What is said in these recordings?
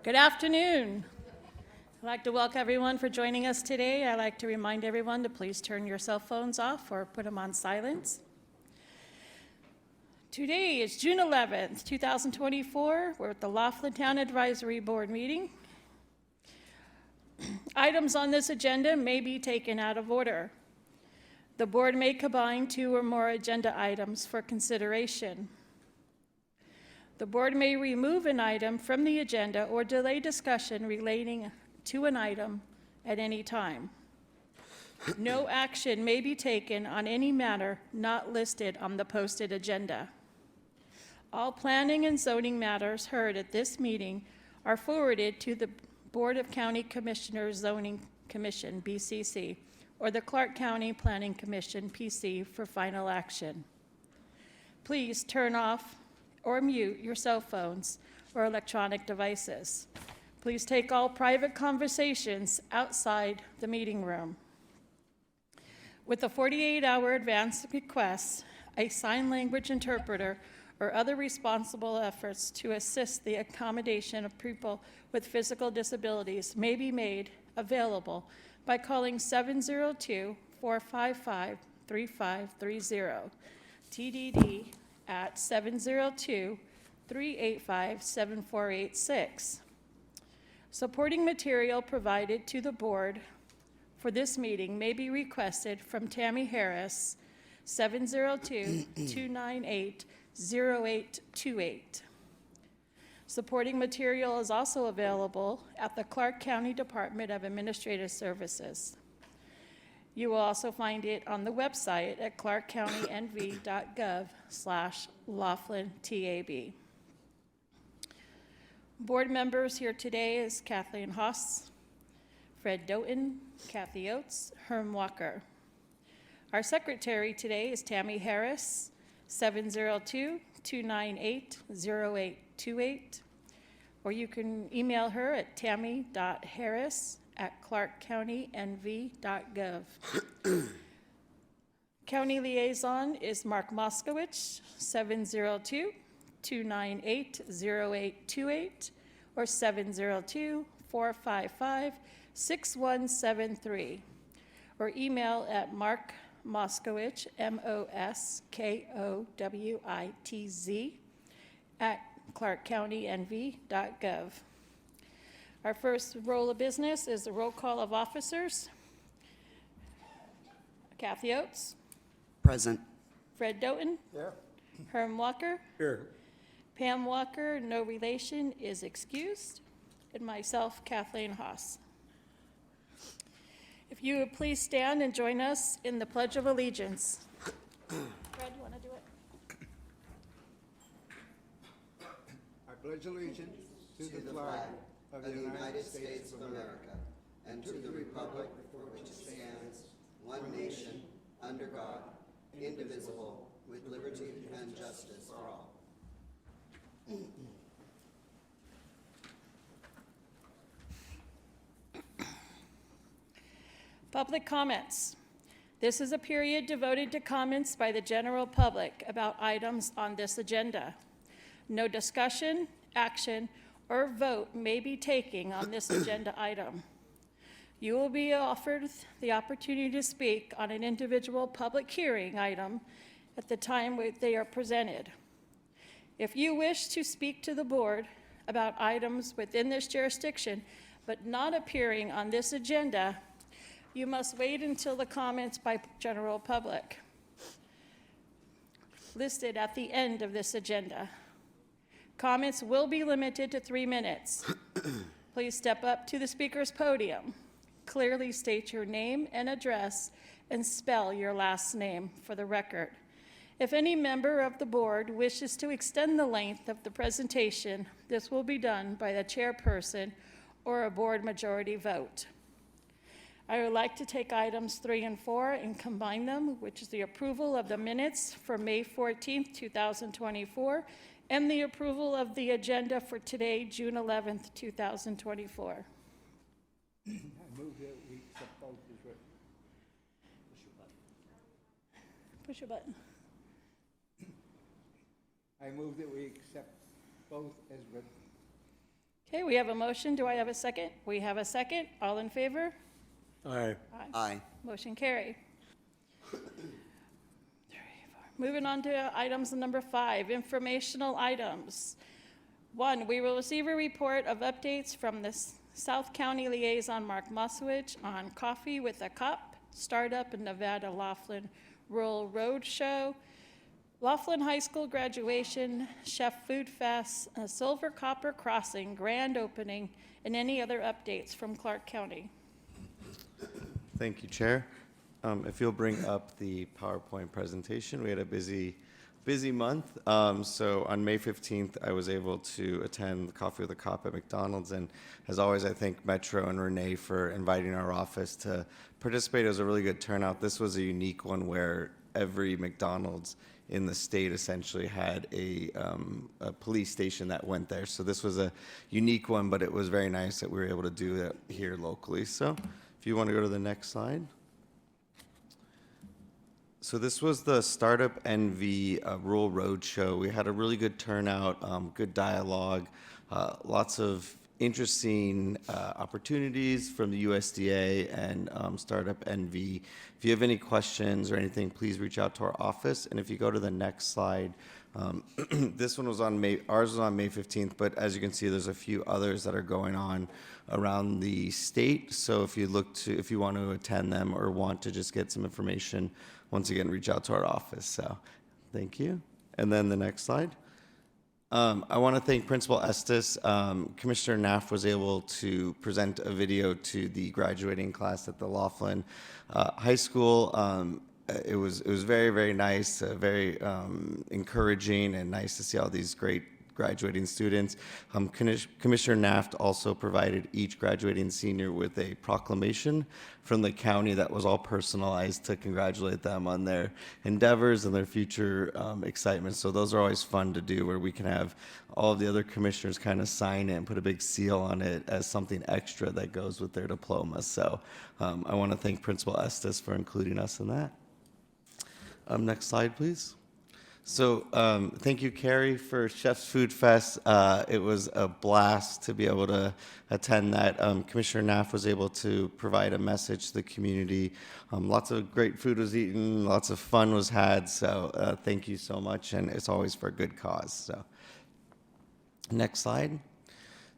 Good afternoon. I'd like to welcome everyone for joining us today. I'd like to remind everyone to please turn your cell phones off or put them on silence. Today is June 11th, 2024. We're at the Laughlin Town Advisory Board meeting. Items on this agenda may be taken out of order. The board may combine two or more agenda items for consideration. The board may remove an item from the agenda or delay discussion relating to an item at any time. No action may be taken on any matter not listed on the posted agenda. All planning and zoning matters heard at this meeting are forwarded to the Board of County Commissioners Zoning Commission, BCC, or the Clark County Planning Commission, PC, for final action. Please turn off or mute your cell phones or electronic devices. Please take all private conversations outside the meeting room. With a 48-hour advance request, a sign language interpreter or other responsible efforts to assist the accommodation of people with physical disabilities may be made available by calling 702-455-3530, TDD at 702-385-7486. Supporting material provided to the board for this meeting may be requested from Tammy Harris, 702-298-0828. Supporting material is also available at the Clark County Department of Administrative Services. You will also find it on the website at clarkcountynv.gov/LaughlinTAB. Board members here today is Kathleen Haas, Fred Doughton, Kathy Oates, Herm Walker. Our secretary today is Tammy Harris, 702-298-0828, or you can email her at tammy.harris@clarkcountynv.gov. County liaison is Mark Moskowitz, 702-298-0828, or 702-455-6173, or email at markmoskowitz, MOSKOWITZ, at clarkcountynv.gov. Our first roll of business is the roll call of officers. Kathy Oates. Present. Fred Doughton. Here. Herm Walker. Here. Pam Walker, no relation, is excused. And myself, Kathleen Haas. If you would please stand and join us in the Pledge of Allegiance. Fred, you want to do it? I pledge allegiance to the flag of the United States of America and to the republic for which it stands, one nation, under God, indivisible, with liberty and justice for all. Public comments. This is a period devoted to comments by the general public about items on this agenda. No discussion, action, or vote may be taken on this agenda item. You will be offered the opportunity to speak on an individual public hearing item at the time they are presented. If you wish to speak to the board about items within this jurisdiction but not appearing on this agenda, you must wait until the comments by general public listed at the end of this agenda. Comments will be limited to 3 minutes. Please step up to the speaker's podium. Clearly state your name and address and spell your last name for the record. If any member of the board wishes to extend the length of the presentation, this will be done by the chairperson or a board majority vote. I would like to take items 3 and 4 and combine them, which is the approval of the minutes for May 14th, 2024, and the approval of the agenda for today, June 11th, 2024. I move that we accept both as written. Push your button. I move that we accept both as written. Okay, we have a motion. Do I have a second? We have a second. All in favor? Aye. Aye. Motion carried. Moving on to items number 5, informational items. 1, we will receive a report of updates from the South County Liaison Mark Moswich on Coffee with a Cup, Startup in Nevada Laughlin Rural Road Show, Laughlin High School graduation, Chef Food Fest, a Silver Copper Crossing grand opening, and any other updates from Clark County. Thank you, Chair. If you'll bring up the PowerPoint presentation, we had a busy month. So on May 15th, I was able to attend the Coffee with a Cop at McDonald's. And as always, I thank Metro and Renee for inviting our office to participate. It was a really good turnout. This was a unique one where every McDonald's in the state essentially had a police station that went there. So this was a unique one, but it was very nice that we were able to do it here locally. So if you want to go to the next slide. So this was the Startup NV Rural Road Show. We had a really good turnout, good dialogue, lots of interesting opportunities from the USDA and Startup NV. If you have any questions or anything, please reach out to our office. And if you go to the next slide, this one was on ours was on May 15th, but as you can see, there's a few others that are going on around the state. So if you want to attend them or want to just get some information, once again, reach out to our office. So thank you. And then the next slide. I want to thank Principal Estes. Commissioner Naft was able to present a video to the graduating class at the Laughlin High School. It was very, very nice, very encouraging, and nice to see all these great graduating students. Commissioner Naft also provided each graduating senior with a proclamation from the county that was all personalized to congratulate them on their endeavors and their future excitement. So those are always fun to do, where we can have all of the other commissioners kind of sign it and put a big seal on it as something extra that goes with their diploma. So I want to thank Principal Estes for including us in that. Next slide, please. So thank you, Carrie, for Chef's Food Fest. It was a blast to be able to attend that. Commissioner Naft was able to provide a message to the community. Lots of great food was eaten, lots of fun was had. So thank you so much, and it's always for a good cause. So next slide.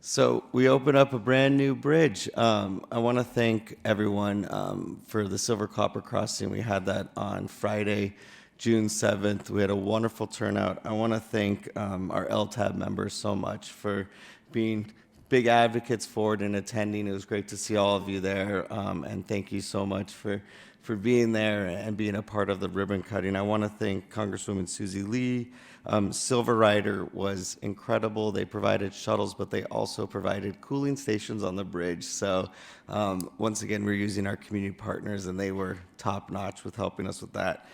So we opened up a brand new bridge. I want to thank everyone for the Silver Copper Crossing. We had that on Friday, June 7th. We had a wonderful turnout. I want to thank our LTAB members so much for being big advocates for it and attending. It was great to see all of you there, and thank you so much for being there and being a part of the ribbon cutting. I want to thank Congresswoman Susie Lee. Silver Rider was incredible. They provided shuttles, but they also provided cooling stations on the bridge. So once again, we're using our community partners, and they were top-notch with helping us with that.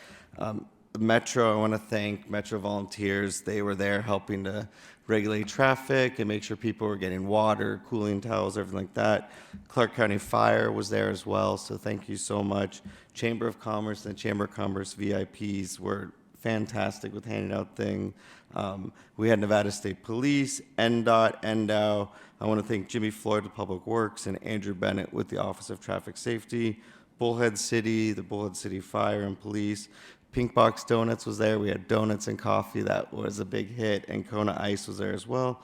Metro, I want to thank Metro volunteers. They were there helping to regulate traffic and make sure people were getting water, cooling towels, everything like that. Clark County Fire was there as well, so thank you so much. Chamber of Commerce and Chamber of Commerce VIPs were fantastic with handing out things. We had Nevada State Police, NDOT, NDOW. I want to thank Jimmy Floyd with Public Works and Andrew Bennett with the Office of Traffic Safety. Bullhead City, the Bullhead City Fire and Police. Pink Box Donuts was there. We had donuts and coffee. That was a big hit. And Kona Ice was there as well.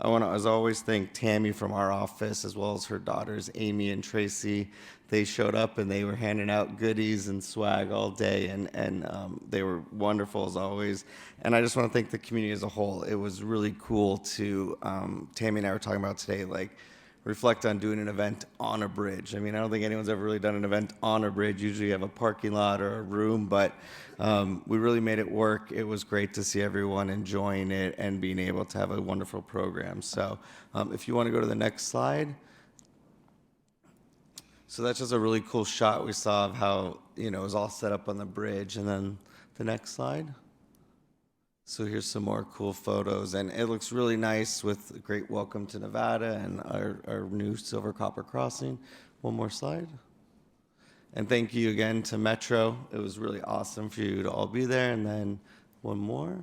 I want to, as always, thank Tammy from our office, as well as her daughters, Amy and Tracy. They showed up and they were handing out goodies and swag all day, and they were wonderful as always. And I just want to thank the community as a whole. It was really cool to, Tammy and I were talking about today, like, reflect on doing an event on a bridge. I mean, I don't think anyone's ever really done an event on a bridge. Usually you have a parking lot or a room, but we really made it work. It was great to see everyone enjoying it and being able to have a wonderful program. So if you want to go to the next slide. So that's just a really cool shot we saw of how, it was all set up on the bridge. And then the next slide. So here's some more cool photos, and it looks really nice with a great welcome to Nevada and our new Silver Copper Crossing. One more slide. And thank you again to Metro. It was really awesome for you to all be there. And then one more.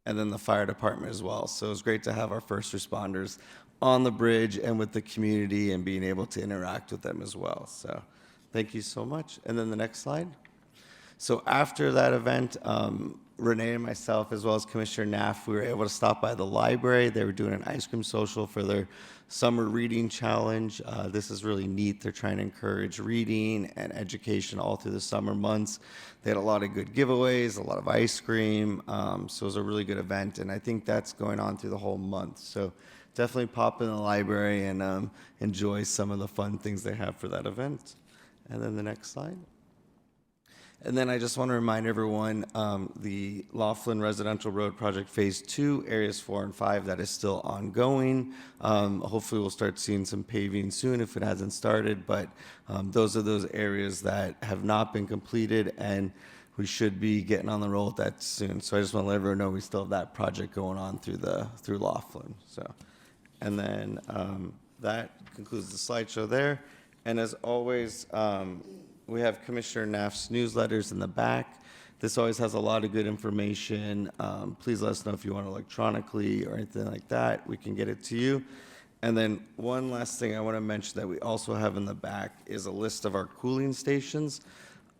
And then the fire department as well. So it was great to have our first responders on the bridge and with the community and being able to interact with them as well. So thank you so much. And then the next slide. So after that event, Renee and myself, as well as Commissioner Naff, we were able to stop by the library. They were doing an ice cream social for their summer reading challenge. This is really neat. They're trying to encourage reading and education all through the summer months. They had a lot of good giveaways, a lot of ice cream. So it was a really good event, and I think that's going on through the whole month. So definitely pop in the library and enjoy some of the fun things they have for that event. And then the next slide. And then I just want to remind everyone, the Laughlin Residential Road Project Phase 2, Areas 4 and 5, that is still ongoing. Hopefully we'll start seeing some paving soon if it hasn't started, but those are those areas that have not been completed, and we should be getting on the roll with that soon. So I just want to let everyone know we still have that project going on through Laughlin. So, and then that concludes the slideshow there. And as always, we have Commissioner Naff's newsletters in the back. This always has a lot of good information. Please let us know if you want electronically or anything like that. We can get it to you. And then one last thing I want to mention that we also have in the back is a list of our cooling stations.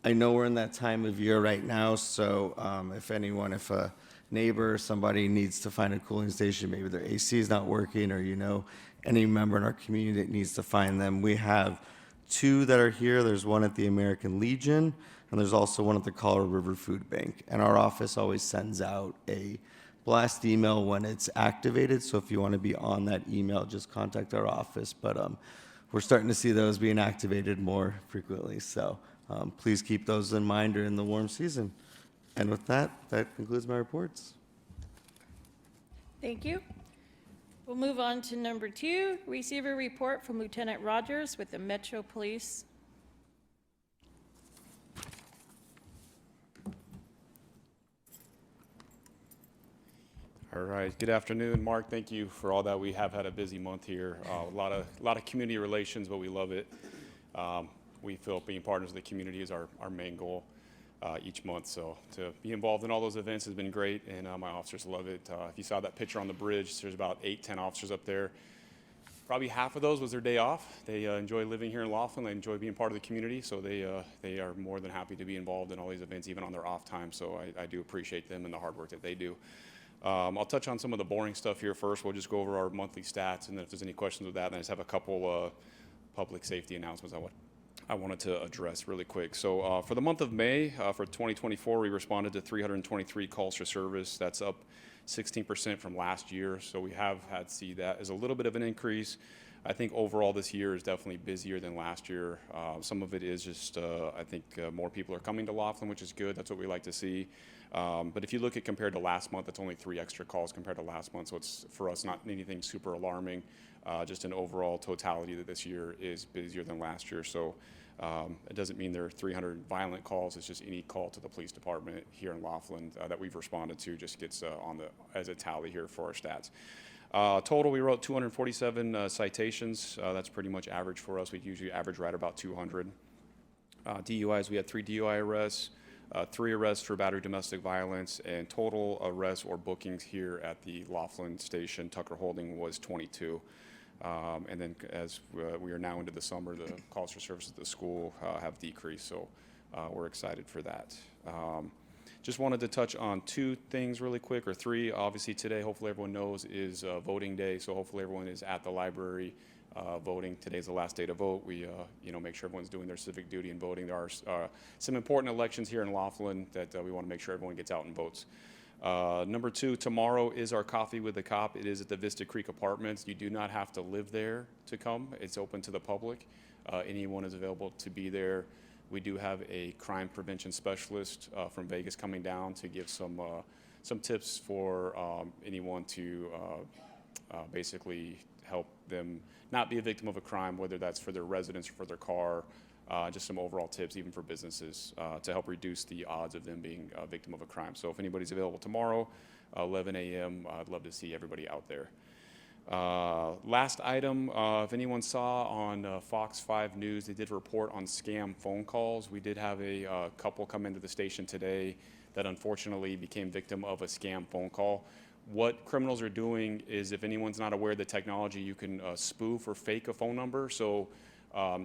I know we're in that time of year right now, so if a neighbor or somebody needs to find a cooling station, maybe their AC is not working, or any member in our community that needs to find them, we have 2 that are here. There's one at the American Legion, and there's also one at the Colorado River Food Bank. And our office always sends out a blast email when it's activated. So if you want to be on that email, just contact our office. But we're starting to see those being activated more frequently. So please keep those in mind during the warm season. And with that, that concludes my reports. Thank you. We'll move on to number 2, receive a report from Lieutenant Rogers with the Metro Police. All right, good afternoon, Mark. Thank you for all that. We have had a busy month here. A lot of community relations, but we love it. We feel being partners of the community is our main goal each month. So to be involved in all those events has been great, and my officers love it. If you saw that picture on the bridge, there's about 8-10 officers up there. Probably half of those was their day off. They enjoy living here in Laughlin. They enjoy being part of the community, so they are more than happy to be involved in all these events, even on their off time. So I do appreciate them and the hard work that they do. I'll touch on some of the boring stuff here first. We'll just go over our monthly stats, and then if there's any questions with that, then I just have a couple public safety announcements I wanted to address really quick. So for the month of May, for 2024, we responded to 323 calls for service. That's up 16% from last year. So we have had to see that as a little bit of an increase. I think overall this year is definitely busier than last year. Some of it is just, I think more people are coming to Laughlin, which is good. That's what we like to see. But if you look at compared to last month, it's only 3 extra calls compared to last month. So it's, for us, not anything super alarming. Just an overall totality that this year is busier than last year. So it doesn't mean there are 300 violent calls. It's just any call to the police department here in Laughlin that we've responded to just gets as a tally here for our stats. Total, we wrote 247 citations. That's pretty much average for us. We usually average right about 200. DUIs, we had 3 DUI arrests, 3 arrests for battery domestic violence, and total arrests or bookings here at the Laughlin station, Tucker Holding, was 22. And then as we are now into the summer, the calls for service at the school have decreased, so we're excited for that. Just wanted to touch on 2 things really quick, or 3. Obviously today, hopefully everyone knows, is voting day, so hopefully everyone is at the library voting. Today's the last day to vote. We make sure everyone's doing their civic duty and voting. There are some important elections here in Laughlin that we want to make sure everyone gets out and votes. Number 2, tomorrow is our Coffee with the Cop. It is at the Vista Creek Apartments. You do not have to live there to come. It's open to the public. Anyone is available to be there. We do have a crime prevention specialist from Vegas coming down to give some tips for anyone to basically help them not be a victim of a crime, whether that's for their residence or for their car. Just some overall tips, even for businesses, to help reduce the odds of them being a victim of a crime. So if anybody's available tomorrow, 11 a.m., I'd love to see everybody out there. Last item, if anyone saw on Fox 5 News, they did report on scam phone calls. We did have a couple come into the station today that unfortunately became victim of a scam phone call. What criminals are doing is, if anyone's not aware of the technology, you can spoof or fake a phone number. So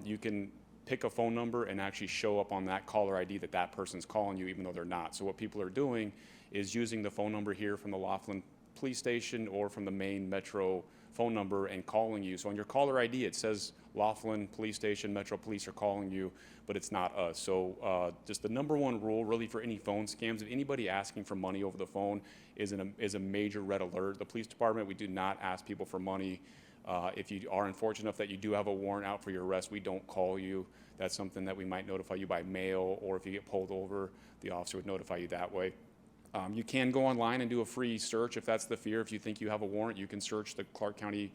you can pick a phone number and actually show up on that caller ID that that person's calling you, even though they're not. So what people are doing is using the phone number here from the Laughlin police station or from the main Metro phone number and calling you. So on your caller ID, it says Laughlin Police Station, Metro Police are calling you, but it's not us. So just the number one rule really for any phone scams, if anybody asking for money over the phone is a major red alert. The police department, we do not ask people for money. If you are unfortunate enough that you do have a warrant out for your arrest, we don't call you. That's something that we might notify you by mail, or if you get pulled over, the officer would notify you that way. You can go online and do a free search if that's the fear. If you think you have a warrant, you can search the Clark County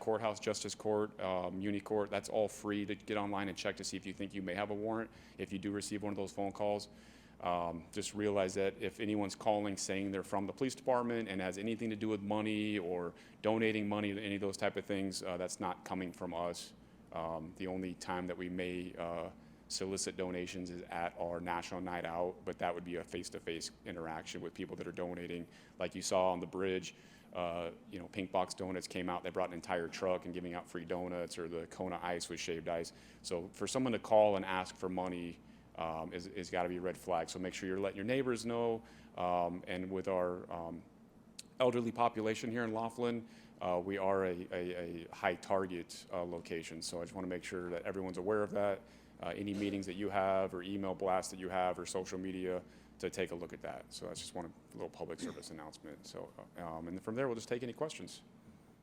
Courthouse, Justice Court, Muni Court. That's all free to get online and check to see if you think you may have a warrant. If you do receive one of those phone calls, just realize that if anyone's calling saying they're from the police department and has anything to do with money or donating money, any of those type of things, that's not coming from us. The only time that we may solicit donations is at our national night out, but that would be a face-to-face interaction with people that are donating. Like you saw on the bridge, Pink Box Donuts came out, they brought an entire truck and giving out free donuts, or the Kona Ice with shaved ice. So for someone to call and ask for money is got to be a red flag. So make sure you're letting your neighbors know. And with our elderly population here in Laughlin, we are a high target location. So I just want to make sure that everyone's aware of that. Any meetings that you have, or email blasts that you have, or social media, to take a look at that. So that's just one little public service announcement. So, and from there, we'll just take any questions.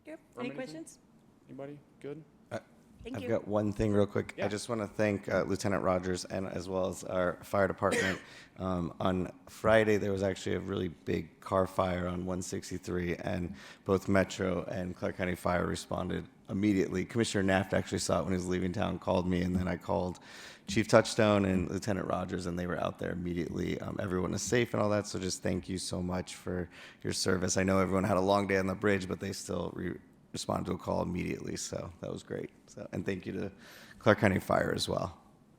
Yep. From Any anything? questions? Anybody? Good? Thank I've you. got one thing real quick. Yeah. I just want to thank Lieutenant Rogers and as well as our fire department. On Friday, there was actually a really big car fire on 163, and both Metro and Clark County Fire responded immediately. Commissioner Naft actually saw it when he was leaving town, called me, and then I called Chief Touchstone and Lieutenant Rogers, and they were out there immediately. Everyone is safe and all that, so just thank you so much for your service. I know everyone had a long day on the bridge, but they still responded to a call immediately, so that was great. So, and thank you to Clark County Fire as well.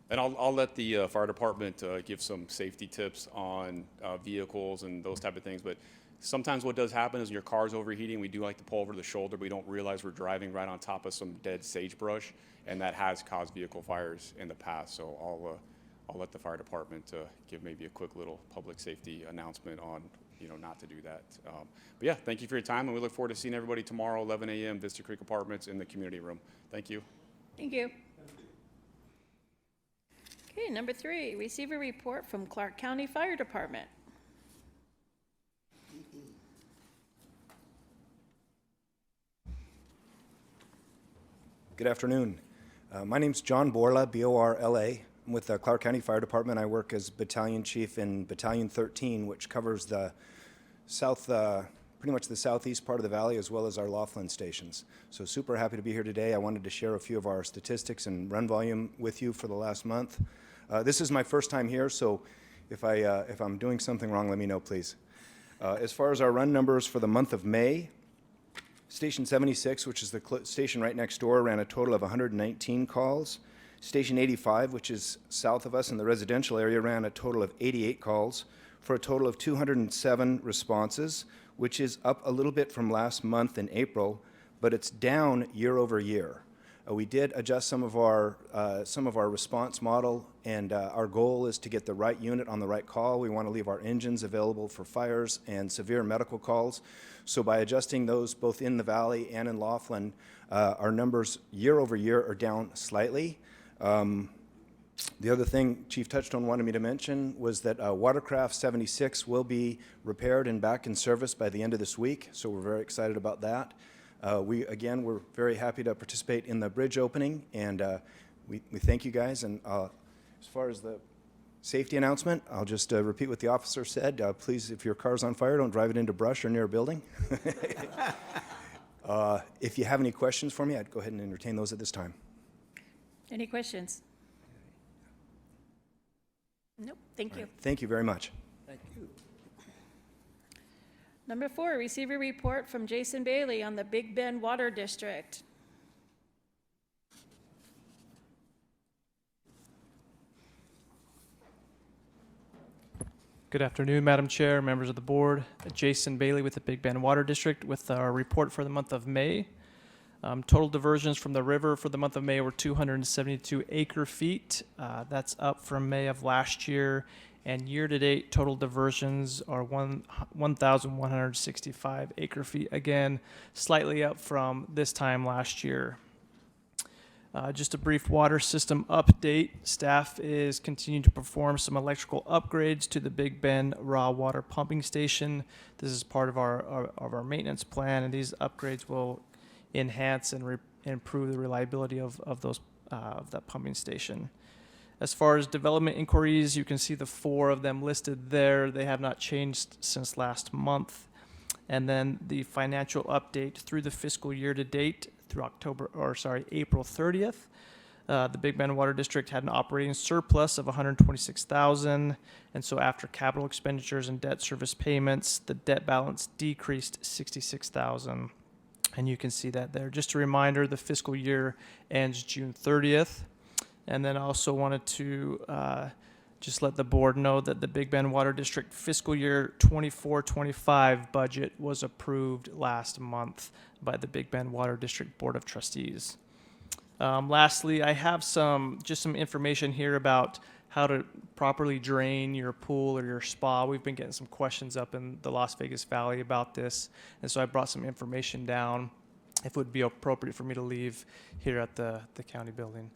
And I'll let the fire department give some safety tips on vehicles and those type of things. But sometimes what does happen is your car's overheating. We do like to pull over the shoulder, but we don't realize we're driving right on top of some dead sagebrush, and that has caused vehicle fires in the past. So I'll let the fire department give maybe a quick little public safety announcement on not to do that. But yeah, thank you for your time, and we look forward to seeing everybody tomorrow, 11 a.m., Vista Creek Apartments in the community room. Thank you. Thank you. Okay, number 3, receive a report from Clark County Fire Department. Good afternoon. My name's John Borla, B-O-R-L-A. I'm with the Clark County Fire Department. I work as battalion chief in Battalion 13, which covers the south, pretty much the southeast part of the valley, as well as our Laughlin stations. So super happy to be here today. I wanted to share a few of our statistics and run volume with you for the last month. This is my first time here, so if I'm doing something wrong, let me know, please. As far as our run numbers for the month of May, Station 76, which is the station right next door, ran a total of 119 calls. Station 85, which is south of us in the residential area, ran a total of 88 calls for a total of 207 responses, which is up a little bit from last month in April, but it's down year over year. We did adjust some of our response model, and our goal is to get the right unit on the right call. We want to leave our engines available for fires and severe medical calls. So by adjusting those both in the valley and in Laughlin, our numbers year over year are down slightly. The other thing Chief Touchstone wanted me to mention was that Watercraft 76 will be repaired and back in service by the end of this week, so we're very excited about that. We're very happy to participate in the bridge opening, and we thank you guys. And as far as the safety announcement, I'll just repeat what the officer said. Please, if your car's on fire, don't drive it into brush or near a building. If you have any questions for me, I'd go ahead and entertain those at this time. Any questions? Nope, thank you. Thank you very much. Number 4, receive a report from Jason Bailey on the Big Bend Water District. Good afternoon, Madam Chair, members of the board. Jason Bailey with the Big Bend Water District with our report for the month of May. Total diversions from the river for the month of May were 272 acre feet. That's up from May of last year. And year-to-date total diversions are 1,165 acre feet. Again, slightly up from this time last year. Just a brief water system update. Staff is continuing to perform some electrical upgrades to the Big Bend raw water pumping station. This is part of our maintenance plan, and these upgrades will enhance and improve the reliability of that pumping station. As far as development inquiries, you can see the 4 of them listed there. They have not changed since last month. And then the financial update through the fiscal year to date through April 30th. The Big Bend Water District had an operating surplus of $126,000, and so after capital expenditures and debt service payments, the debt balance decreased $66,000, and you can see that there. Just a reminder, the fiscal year ends June 30th, and then I also wanted to just let the board know that the Big Bend Water District fiscal year 24-25 budget was approved last month by the Big Bend Water District Board of Trustees. Lastly, I have some information here about how to properly drain your pool or your spa. We've been getting some questions up in the Las Vegas Valley about this, and so I brought some information down if it would be appropriate for me to leave here at the county building.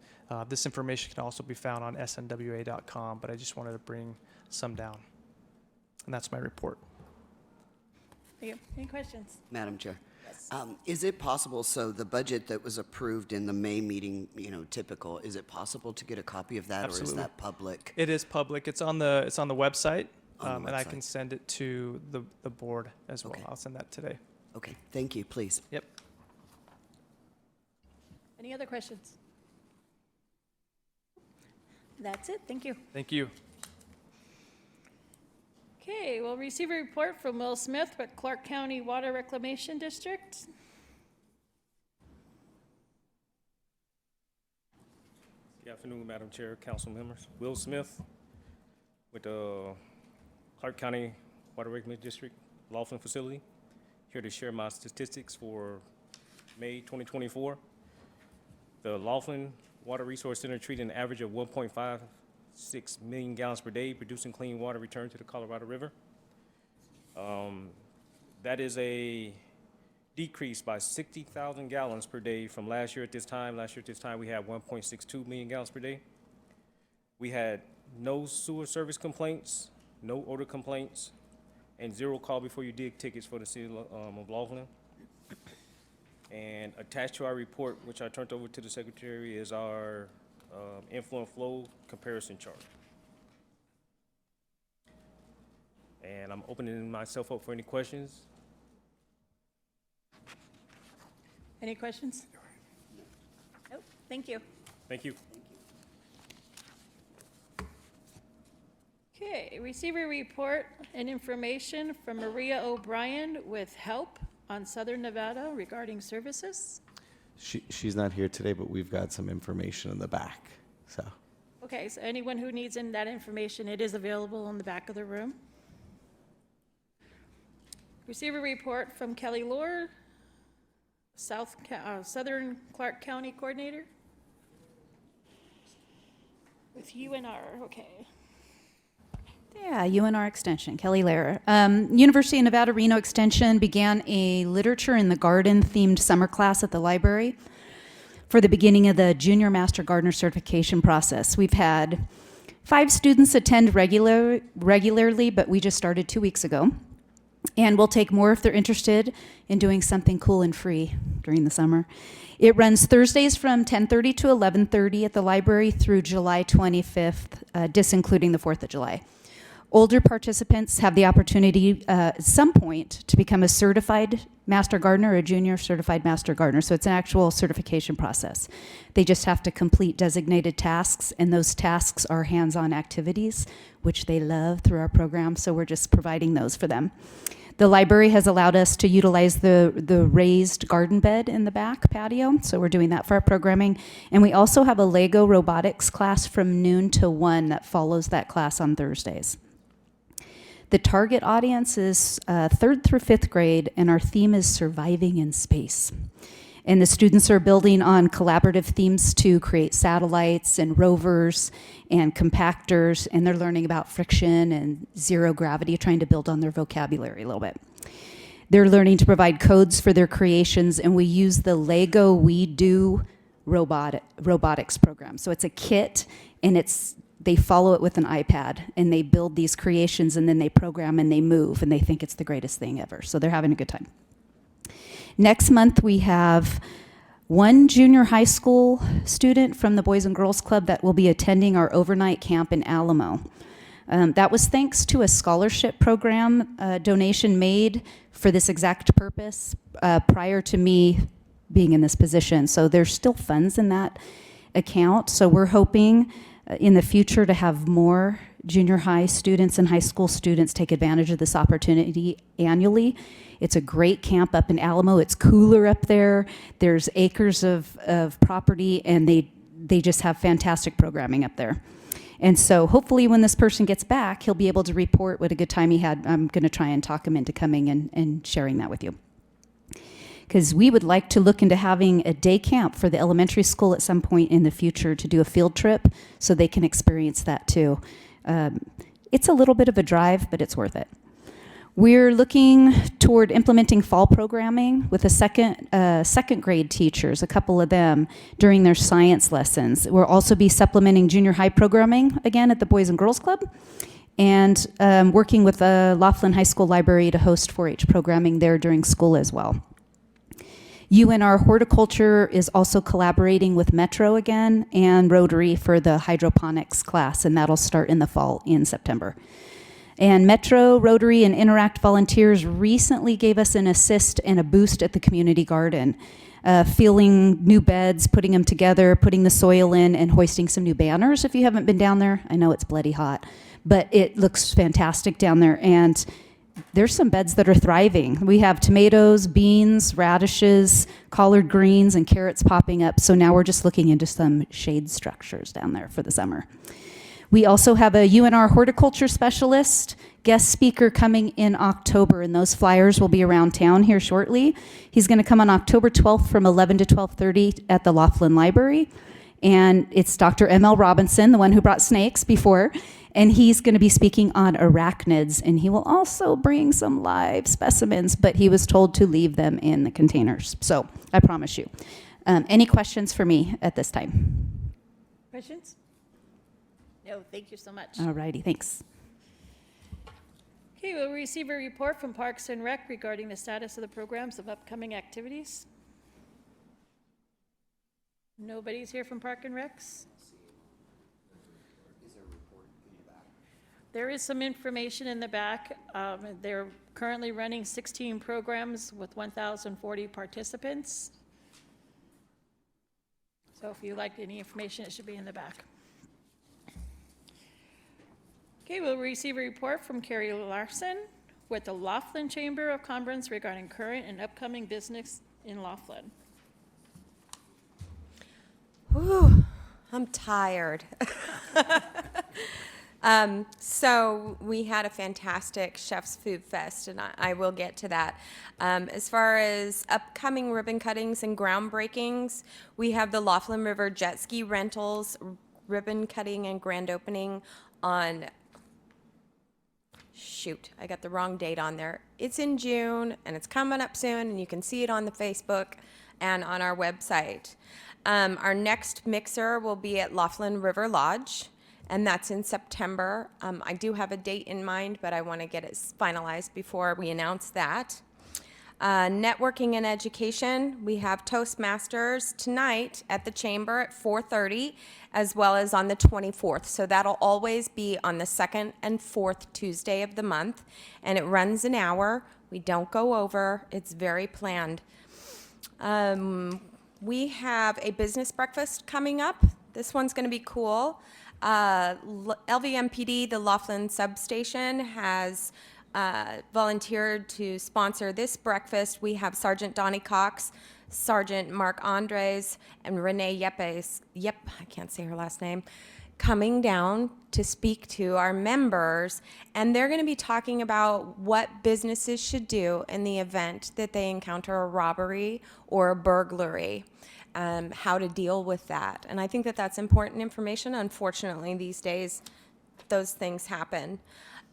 This information can also be found on snwa.com, but I just wanted to bring some down. And that's my report. Thank you. Any questions? Madam Chair. Is it possible, so the budget that was approved in the May meeting, typical, is it possible to get a copy of that? Absolutely. Or is that public? It is public. It's on the website, On the and I website. can send it to the board as well. Okay. I'll send that today. Okay, thank you, please. Yep. Any other questions? That's it. Thank you. Thank you. Okay, we'll receive a report from Will Smith with Clark County Water Reclamation District. Good afternoon, Madam Chair, council members. Will Smith with the Clark County Water Reclamation District Laughlin facility. Here to share my statistics for May 2024. The Laughlin Water Resource Center treated an average of 1.56 million gallons per day, producing clean water returned to the Colorado River. That is a decrease by 60,000 gallons per day from last year at this time. Last year at this time, we had 1.62 million gallons per day. We had no sewer service complaints, no odor complaints, and 0 call before you dig tickets for the city of Laughlin. And attached to our report, which I turned over to the secretary, is our influent flow comparison chart. And I'm opening myself up for any questions. Any questions? Nope. Thank you. Thank you. Okay, receive a report and information from Maria O'Brien with HELP on Southern Nevada regarding services. She's not here today, but we've got some information in the back, so. Okay, so anyone who needs that information, it is available in the back of the room. Receive a report from Kelly Lohr, Southern Clark County Coordinator. With UNR, okay. Yeah, UNR Extension, Kelly Lehrer. University of Nevada, Reno Extension began a Literature in the Garden themed summer class at the library for the beginning of the Junior Master Gardener certification process. We've had 5 students attend regularly, but we just started 2 weeks ago. And we'll take more if they're interested in doing something cool and free during the summer. It runs Thursdays from 10:30 to 11:30 at the library through July 25th, disincluding the 4th of July. Older participants have the opportunity at some point to become a certified master gardener or a junior certified master gardener. So it's an actual certification process. They just have to complete designated tasks, and those tasks are hands-on activities, which they love through our program, so we're just providing those for them. The library has allowed us to utilize the raised garden bed in the back patio, so we're doing that for our programming. And we also have a Lego robotics class from noon to 1 that follows that class on Thursdays. The target audience is 3rd through 5th grade, and our theme is surviving in space. And the students are building on collaborative themes to create satellites and rovers and compactors, and they're learning about friction and zero gravity, trying to build on their vocabulary a little bit. They're learning to provide codes for their creations, and we use the Lego We Do robotics program. So it's a kit, and they follow it with an iPad, and they build these creations, and then they program and they move, and they think it's the greatest thing ever. So they're having a good time. Next month, we have one junior high school student from the Boys and Girls Club that will be attending our overnight camp in Alamo. That was thanks to a scholarship program donation made for this exact purpose prior to me being in this position. So there's still funds in that account. So we're hoping in the future to have more junior high students and high school students take advantage of this opportunity annually. It's a great camp up in Alamo. It's cooler up there. There's acres of property, and they just have fantastic programming up there. And so hopefully when this person gets back, he'll be able to report what a good time he had. I'm going to try and talk him into coming and sharing that with you. Because we would like to look into having a day camp for the elementary school at some point in the future to do a field trip so they can experience that too. It's a little bit of a drive, but it's worth it. We're looking toward implementing fall programming with second grade teachers, a couple of them, during their science lessons. We'll also be supplementing junior high programming again at the Boys and Girls Club, and working with the Laughlin High School Library to host 4-H programming there during school as well. UNR Horticulture is also collaborating with Metro again and Rotary for the hydroponics class, and that'll start in the fall in September. And Metro, Rotary, and Interact volunteers recently gave us an assist and a boost at the community garden, filling new beds, putting them together, putting the soil in, and hoisting some new banners. If you haven't been down there, I know it's bloody hot, but it looks fantastic down there. And there's some beds that are thriving. We have tomatoes, beans, radishes, collard greens, and carrots popping up. So now we're just looking into some shade structures down there for the summer. We also have a UNR horticulture specialist guest speaker coming in October, and those flyers will be around town here shortly. He's going to come on October 12th from 11 to 12:30 at the Laughlin Library. And it's Dr. M.L. Robinson, the one who brought snakes before, and he's going to be speaking on arachnids, and he will also bring some live specimens, but he was told to leave them in the containers. So I promise you. Any questions for me at this time? Questions? No, thank you so much. All righty, thanks. Okay, we'll receive a report from Parks and Rec regarding the status of the programs of upcoming activities. Nobody's here from Park and Recs? There is some information in the back. They're currently running 16 programs with 1,040 participants. So if you like any information, it should be in the back. Okay, we'll receive a report from Carrie Larson with the Laughlin Chamber of Commerce regarding current and upcoming business in Laughlin. Whew, I'm tired. So we had a fantastic Chef's Food Fest, and I will get to that. As far as upcoming ribbon cuttings and groundbreakings, we have the Laughlin River Jet Ski Rentals ribbon cutting and grand opening on, shoot, I got the wrong date on there. It's in June, and it's coming up soon, and you can see it on the Facebook and on our website. Our next mixer will be at Laughlin River Lodge, and that's in September. I do have a date in mind, but I want to get it finalized before we announce that. Networking and education, we have Toastmasters tonight at the Chamber at 4:30, as well as on the 24th. So that'll always be on the second and fourth Tuesday of the month, and it runs an hour. We don't go over. It's very planned. We have a business breakfast coming up. This one's going to be cool. LVMPD, the Laughlin substation, has volunteered to sponsor this breakfast. We have Sergeant Donnie Cox, Sergeant Mark Andres, and Renee Yepes. Yep, I can't say her last name. coming down to speak to our members, and they're going to be talking about what businesses should do in the event that they encounter a robbery or a burglary, how to deal with that. And I think that that's important information. Unfortunately, these days, those things happen.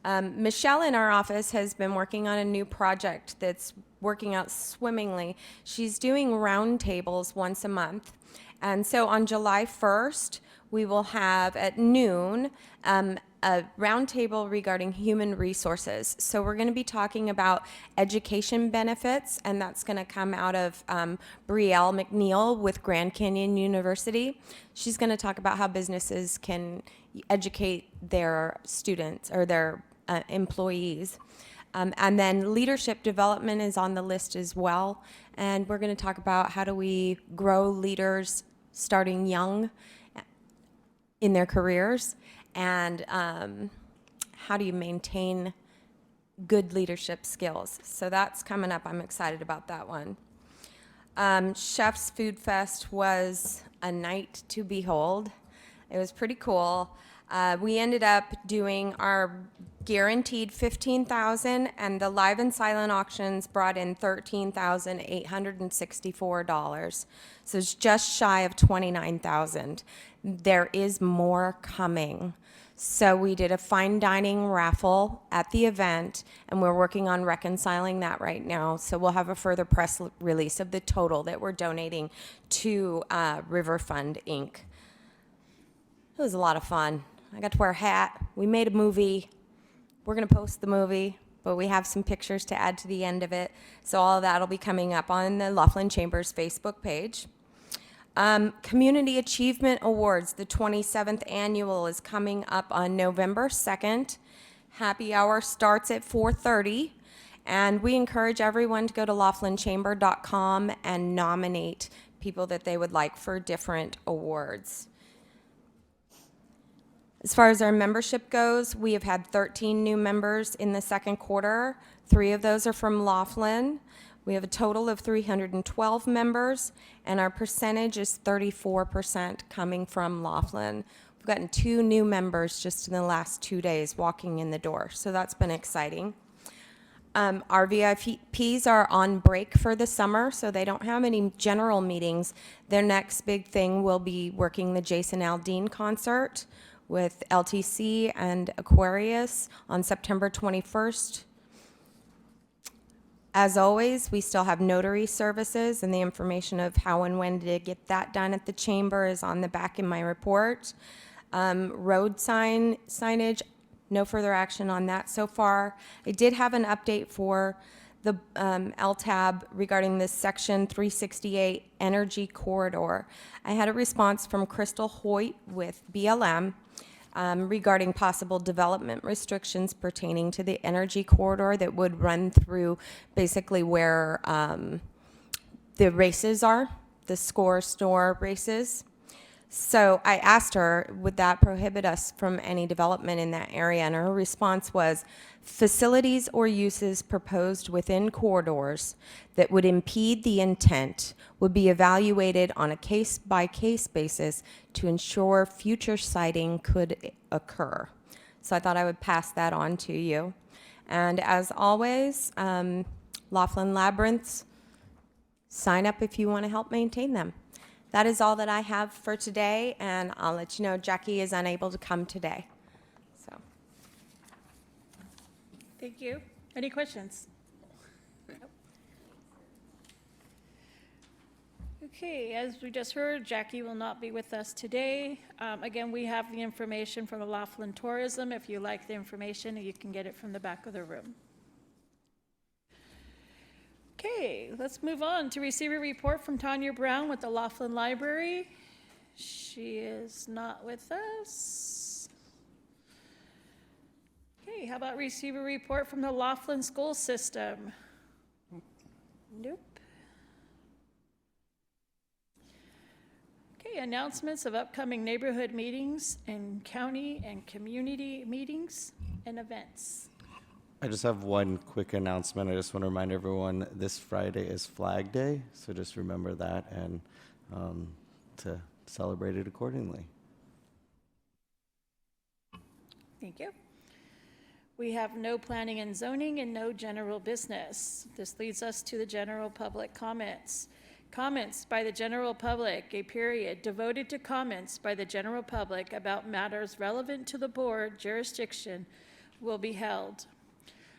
Michelle in our office has been working on a new project that's working out swimmingly. She's doing roundtables once a month. And so on July 1st, we will have at noon a roundtable regarding human resources. So we're going to be talking about education benefits, and that's going to come out of Brielle McNeil with Grand Canyon University. She's going to talk about how businesses can educate their students or their employees. And then leadership development is on the list as well. And we're going to talk about how do we grow leaders starting young in their careers, and how do you maintain good leadership skills. So that's coming up. I'm excited about that one. Chef's Food Fest was a night to behold. It was pretty cool. We ended up doing our guaranteed $15,000, and the live and silent auctions brought in $13,864. So it's just shy of $29,000. There is more coming. So we did a fine dining raffle at the event, and we're working on reconciling that right now. So we'll have a further press release of the total that we're donating to River Fund, Inc. It was a lot of fun. I got to wear a hat. We made a movie. We're going to post the movie, but we have some pictures to add to the end of it. So all of that will be coming up on the Laughlin Chamber's Facebook page. Community Achievement Awards, the 27th annual, is coming up on November 2nd. Happy hour starts at 4:30, and we encourage everyone to go to laughlinchamber.com and nominate people that they would like for different awards. As far as our membership goes, we have had 13 new members in the second quarter. 3 of those are from Laughlin. We have a total of 312 members, and our percentage is 34% coming from Laughlin. We've gotten 2 new members just in the last 2 days walking in the door, so that's been exciting. Our VIPs are on break for the summer, so they don't have any general meetings. Their next big thing will be working the Jason Aldean concert with LTC and Aquarius on September 21st. As always, we still have notary services, and the information of how and when to get that done at the chamber is on the back in my report. Road signage, no further action on that so far. I did have an update for the LTAB regarding this Section 368 Energy Corridor. I had a response from Crystal Hoyt with BLM regarding possible development restrictions pertaining to the energy corridor that would run through basically where the races are, the store races. So I asked her, would that prohibit us from any development in that area? And her response was, facilities or uses proposed within corridors that would impede the intent would be evaluated on a case-by-case basis to ensure future siting could occur. So I thought I would pass that on to you. And as always, Laughlin Labyrinths, sign up if you want to help maintain them. That is all that I have for today, and I'll let you know Jackie is unable to come today. So, Thank you. Any questions? Okay, as we just heard, Jackie will not be with us today. Again, we have the information from the Laughlin Tourism. If you like the information, you can get it from the back of the room. Okay, let's move on to receive a report from Tanya Brown with the Laughlin Library. She is not with us. Okay, how about receive a report from the Laughlin School System? Nope. Okay, announcements of upcoming neighborhood meetings and county and community meetings and events. I just have one quick announcement. I just want to remind everyone this Friday is Flag Day, so just remember that and to celebrate it accordingly. Thank you. We have no planning and zoning and no general business. This leads us to the general public comments. Comments by the general public, a period devoted to comments by the general public about matters relevant to the board jurisdiction will be held.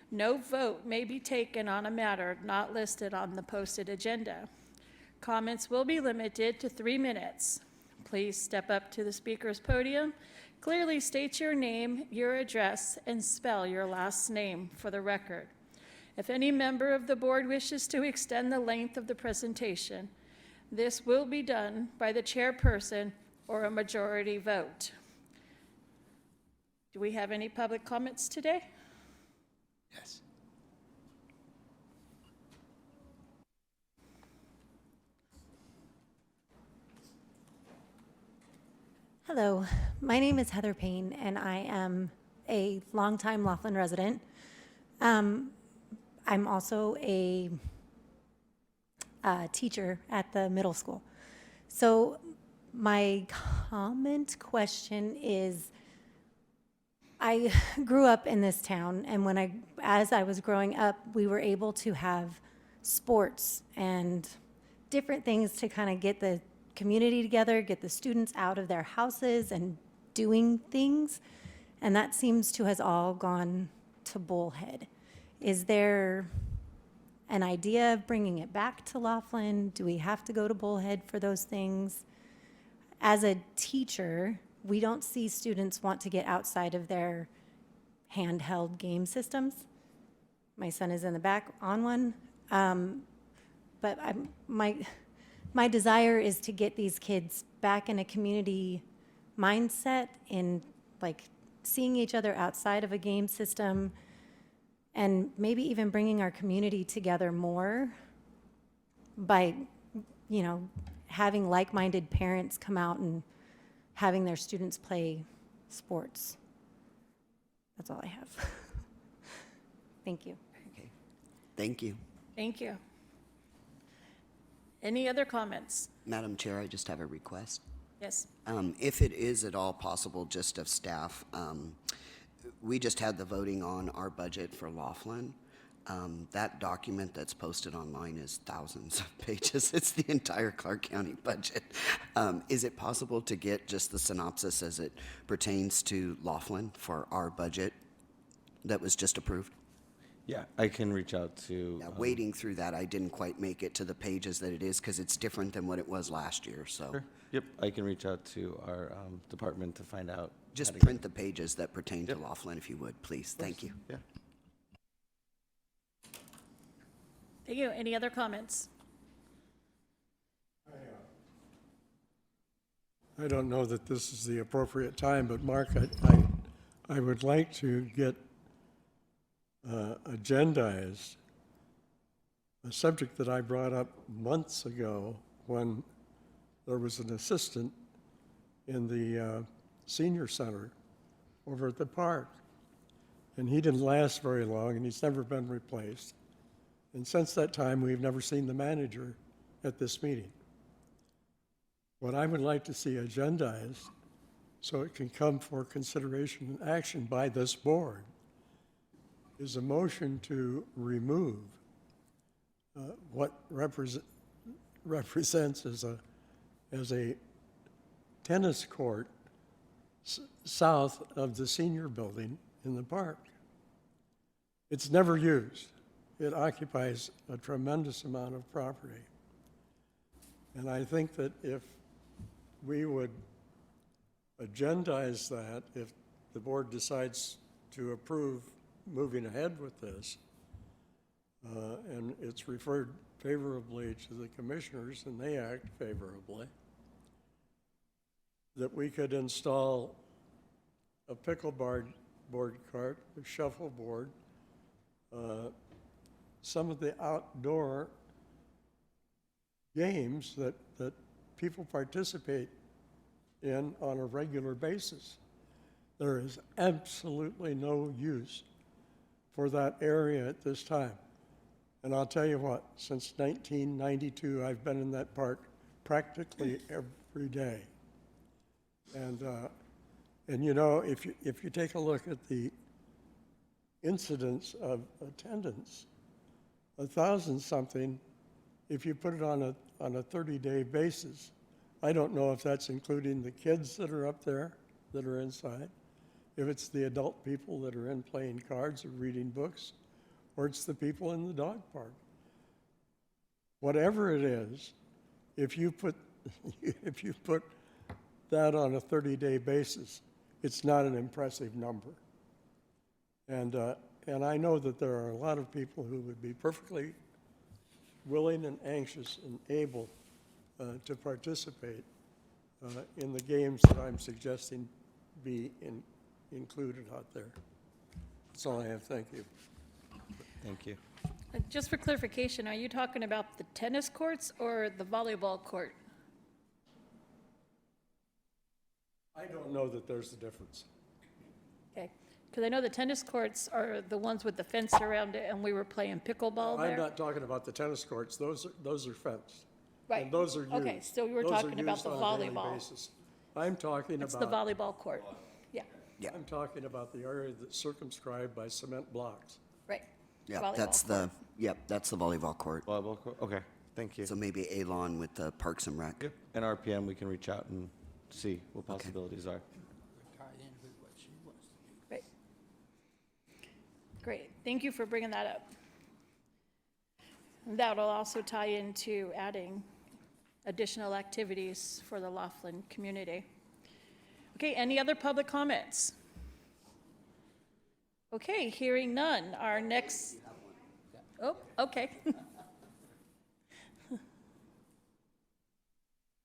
No vote may be taken on a matter not listed on the posted agenda. Comments will be limited to 3 minutes. Please step up to the speaker's podium, clearly state your name, your address, and spell your last name for the record. If any member of the board wishes to extend the length of the presentation, this will be done by the chairperson or a majority vote. Do we have any public comments today? Yes. Hello, my name is Heather Payne, and I am a longtime Laughlin resident. I'm also a teacher at the middle school. So my question is, I grew up in this town, and as I was growing up, we were able to have sports and different things to kind of get the community together, get the students out of their houses and doing things. And that seems to has all gone to Bullhead. Is there an idea of bringing it back to Laughlin? Do we have to go to Bullhead for those things? As a teacher, we don't see students want to get outside of their handheld game systems. My son is in the back on one. But my desire is to get these kids back in a community mindset, in like seeing each other outside of a game system, and maybe even bringing our community together more by, having like-minded parents come out and having their students play sports. That's all I have. Thank you. Okay. Thank you. Thank you. Any other comments? Madam Chair, I just have a request. Yes. If it is at all possible, just of staff, we just had the voting on our budget for Laughlin. That document that's posted online is thousands of pages. It's the entire Clark County budget. Is it possible to get just the synopsis as it pertains to Laughlin for our budget that was just approved? Yeah, I can reach out to. Yeah, wading through that, I didn't quite make it to the pages that it is because it's different than what it was last year, so. Sure. Yep, I can reach out to our department to find out. Just print the pages that pertain to Laughlin if you would, please. Thank you. Yeah. Thank you. Any other comments? I don't know that this is the appropriate time, but Mark, I would like to get agendized a subject that I brought up months ago when there was an assistant in the senior center over at the park. And he didn't last very long, and he's never been replaced. And since that time, we've never seen the manager at this meeting. What I would like to see agendized so it can come for consideration and action by this board is a motion to remove what represents as a tennis court south of the senior building in the park. It's never used. It occupies a tremendous amount of property. And I think that if we would agendize that, if the board decides to approve moving ahead with this, and it's referred favorably to the commissioners and they act favorably, that we could install a pickleball board cart, a shuffleboard, some of the outdoor games that people participate in on a regular basis. There is absolutely no use for that area at this time. And I'll tell you what, since 1992, I've been in that park practically every day. And And you know, if you take a look at the incidence of attendance, 1,000-something, if you put it on a 30-day basis, I don't know if that's including the kids that are up there, that are inside, if it's the adult people that are in playing cards or reading books, or it's the people in the dog park. Whatever it is, if you put that on a 30-day basis, it's not an impressive number. And I know that there are a lot of people who would be perfectly willing and anxious and able to participate in the games that I'm suggesting be included out there. That's all I have. Thank you. Thank you. Just for clarification, are you talking about the tennis courts or the volleyball court? I don't know that there's a difference. Okay, because I know the tennis courts are the ones with the fence around it, and we were playing pickleball I'm there. not talking about the tennis courts. Those are fenced. Right. And those are used. Okay, so you were Those are talking about used the on a daily volleyball. basis. I'm talking It's the about, volleyball court. Yeah, I'm talking about the area that's circumscribed by cement blocks. right. Yeah, Volleyball that's court. that's the volleyball court. Volleyball court? Okay, thank you. So maybe Alon with the Parks and Rec. Yep. And RPM, we can reach out and see what possibilities are. Great. Great, thank you for bringing that up. That'll also tie into adding additional activities for the Laughlin community. Okay, any other public comments? Okay, hearing none, our next, oh, okay.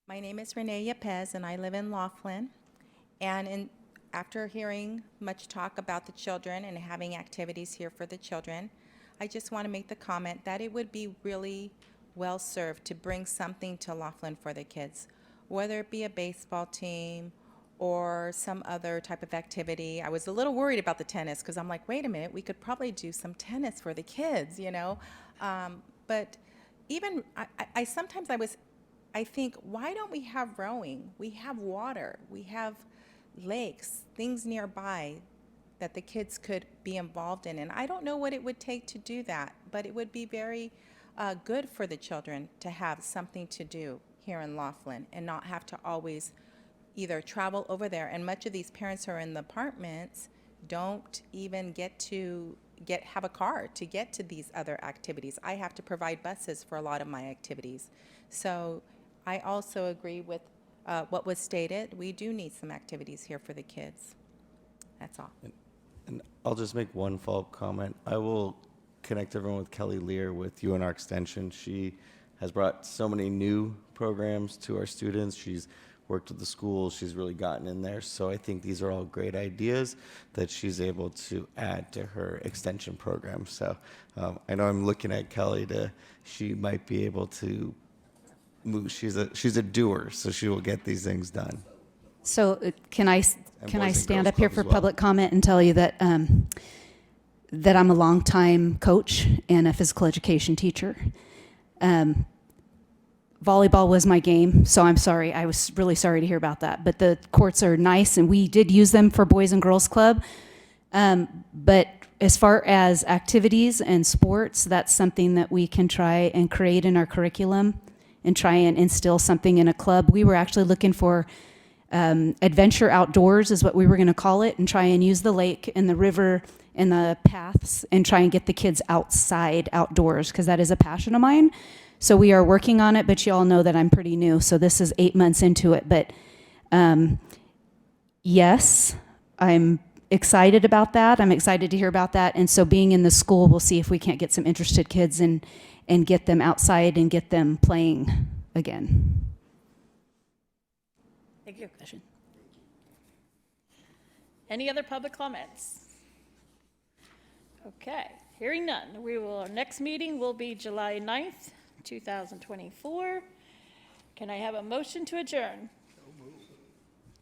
My name is Renee Yepez, and I live in Laughlin. And after hearing much talk about the children and having activities here for the children, I just want to make the comment that it would be really well served to bring something to Laughlin for the kids, whether it be a baseball team or some other type of activity. I was a little worried about the tennis because I'm like, wait a minute, we could probably do some tennis for the kids, you know? But even, I think, why don't we have rowing? We have water, we have lakes, things nearby that the kids could be involved in. And I don't know what it would take to do that, but it would be very good for the children to have something to do here in Laughlin and not have to always either travel over there. And much of these parents who are in the apartments don't even have a car to get to these other activities. I have to provide buses for a lot of my activities. So I also agree with what was stated. We do need some activities here for the kids. That's all. And I'll just make one follow-up comment. I will connect everyone with Kelly Lear with UNR Extension. She has brought so many new programs to our students. She's worked with the schools. She's really gotten in there. So I think these are all great ideas that she's able to add to her extension program. So I know I'm looking at Kelly she might be able to move. She's a doer, so she will get these things done. So can I Boys and stand Girls up here Club for as well. public comment and tell you that that I'm a longtime coach and a physical education teacher. Volleyball was my game, so I'm sorry. I was really sorry to hear about that. But the courts are nice, and we did use them for Boys and Girls Club. But as far as activities and sports, that's something that we can try and create in our curriculum and try and instill something in a club. We were actually looking for adventure outdoors is what we were going to call it, and try and use the lake and the river and the paths and try and get the kids outside, outdoors, because that is a passion of mine. So we are working on it, but you all know that I'm pretty new, so this is 8 months into it. But yes, I'm excited about that. I'm excited to hear about that. And so being in the school, we'll see if we can't get some interested kids and get them outside and get them playing again. Thank you. Any other public comments? Okay, hearing none. Our next meeting will be July 9th, 2024. Can I have a motion to adjourn?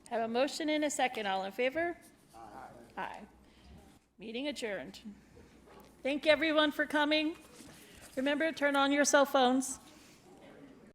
Have a motion and a second. All in favor? Aye. Aye. Meeting adjourned. Thank everyone for coming. Remember, turn on your cell phones.